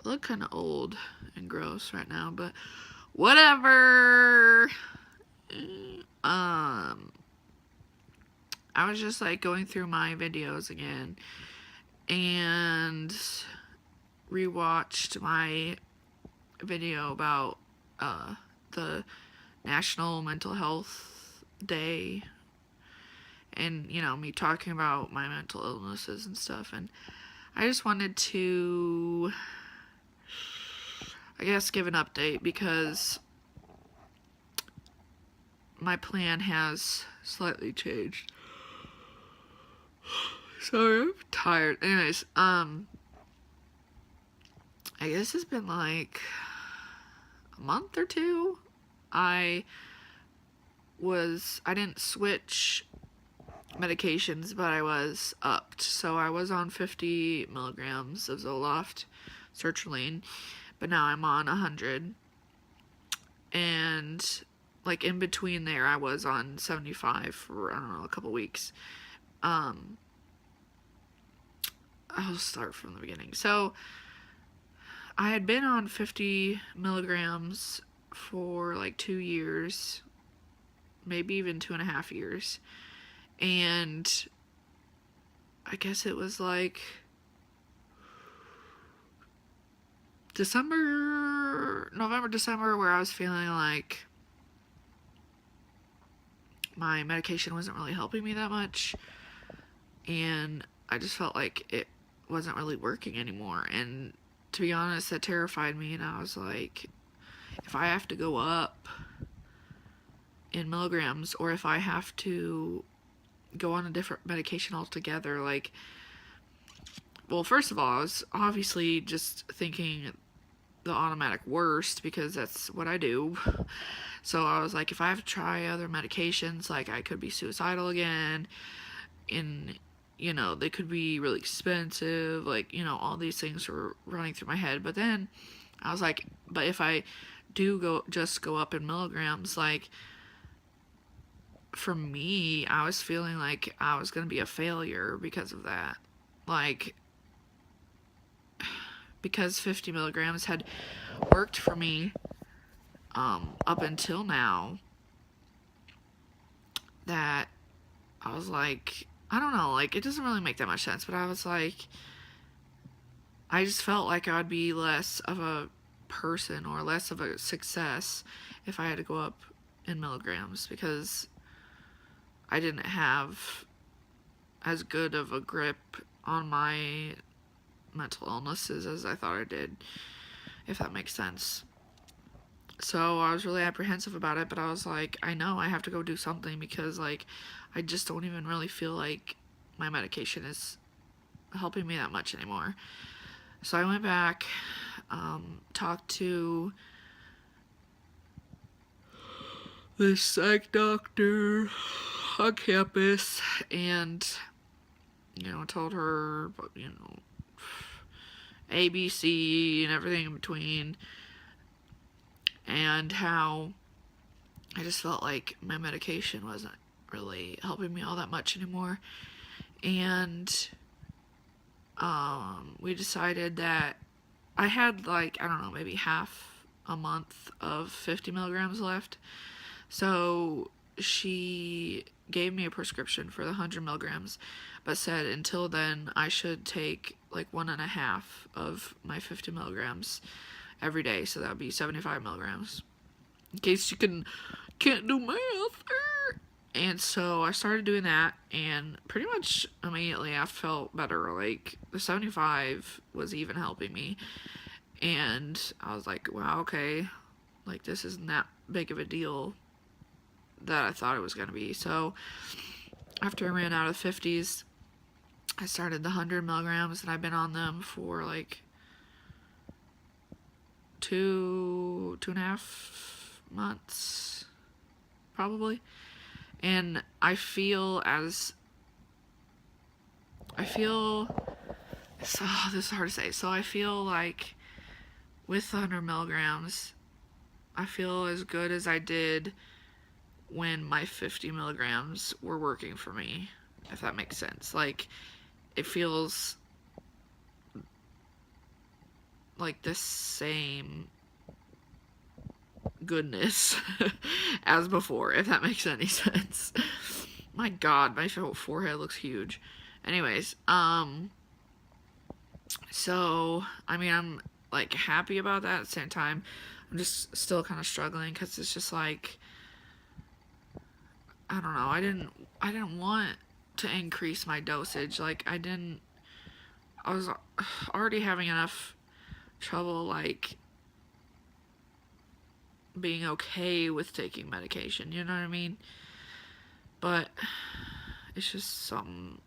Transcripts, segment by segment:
I look kind of old and gross right now, but whatever. I was just like going through my videos again and rewatched my video about the National Mental Health Day, and you know, me talking about my mental illnesses and stuff, and I just wanted to, I guess, give an update because my plan has slightly changed. Sorry, I'm tired. Anyways, I guess it's been like a month or two. I didn't switch medications, but I was upped. So I was on 50 milligrams of Zoloft, sertraline, but now I'm on 100. And like in between there, I was on 75 for, I don't know, a couple weeks. I'll start from the beginning. So I had been on 50 milligrams for like 2 years, maybe even 2.5 years. And I guess it was like November, December, where I was feeling like my medication wasn't really helping me that much. And I just felt like it wasn't really working anymore. And to be honest, that terrified me. And I was like, if I have to go up in milligrams, or if I have to go on a different medication altogether, like, well, first of all, I was obviously just thinking the automatic worst because that's what I do. So I was like, if I have to try other medications, like, I could be suicidal again, and you know, they could be really expensive, like, you know, all these things were running through my head. But then I was like, but if I do go up in milligrams, like, for me, I was feeling like I was gonna be a failure because of that. Like, because 50 milligrams had worked for me up until now, that I was like, I don't know, like, it doesn't really make that much sense, but I was like, I just felt like I would be less of a person or less of a success if I had to go up in milligrams, because I didn't have as good of a grip on my mental illnesses as I thought I did, if that makes sense. So I was really apprehensive about it, but I was like, I know I have to go do something, because like, I just don't even really feel like my medication is helping me that much anymore. So I went back, talked to this psych doctor on campus, and, you know, told her, you know, ABC and everything in between, and how I just felt like my medication wasn't really helping me all that much anymore. And we decided that I had, like, I don't know, maybe half a month of 50 milligrams left. So she gave me a prescription for the 100 milligrams, but said until then I should take like 1.5 of my 50 milligrams every day. So that would be 75 milligrams. In case you can't do math. And so I started doing that, and pretty much immediately I felt better. Like, the 75 was even helping me. And I was like, wow, okay, like, this isn't that big of a deal that I thought it was going to be. So after I ran out of 50s, I started the 100 milligrams, and I've been on them for like 2.5 months, probably. And I feel, so this is hard to say. So I feel like with 100 milligrams, I feel as good as I did when my 50 milligrams were working for me, if that makes sense. Like, it feels like the same goodness as before, if that makes any sense. My god, my forehead looks huge. Anyways, so I mean, I'm like happy about that. At the same time, I'm just still kind of struggling because it's just like, I don't know, I didn't want to increase my dosage. Like I was already having enough trouble like being okay with taking medication, you know what I mean? But it's just something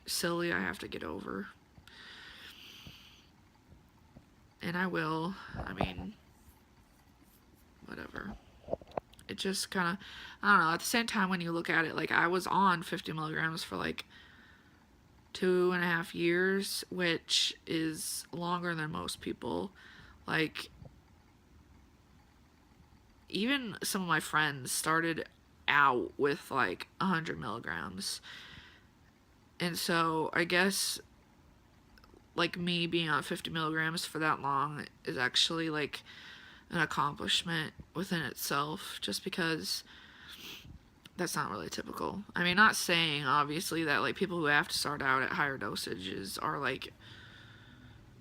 silly I have to get over. And I will. I mean, whatever. It just kind of, I don't know, at the same time when you look at it, like I was on 50 milligrams for like 2.5 years, which is longer than most people. Like, even some of my friends started out with like 100 milligrams. And so I guess like me being on 50 milligrams for that long is actually like an accomplishment within itself, just because that's not really typical. I mean, not saying obviously that like people who have to start out at higher dosages are like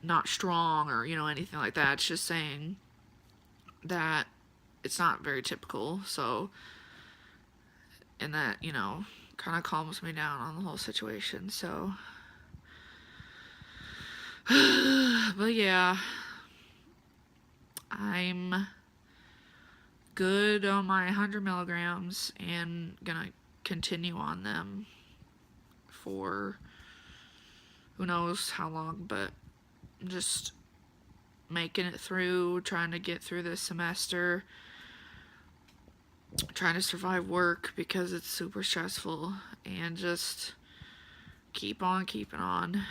not strong or, you know, anything like that. It's just saying that it's not very typical. So, and that, you know, kind of calms me down on the whole situation. So, but yeah, I'm good on my 100 milligrams and gonna continue on them for who knows how long, but just making it through, trying to get through this semester, trying to survive work because it's super stressful, and just keep on keeping on.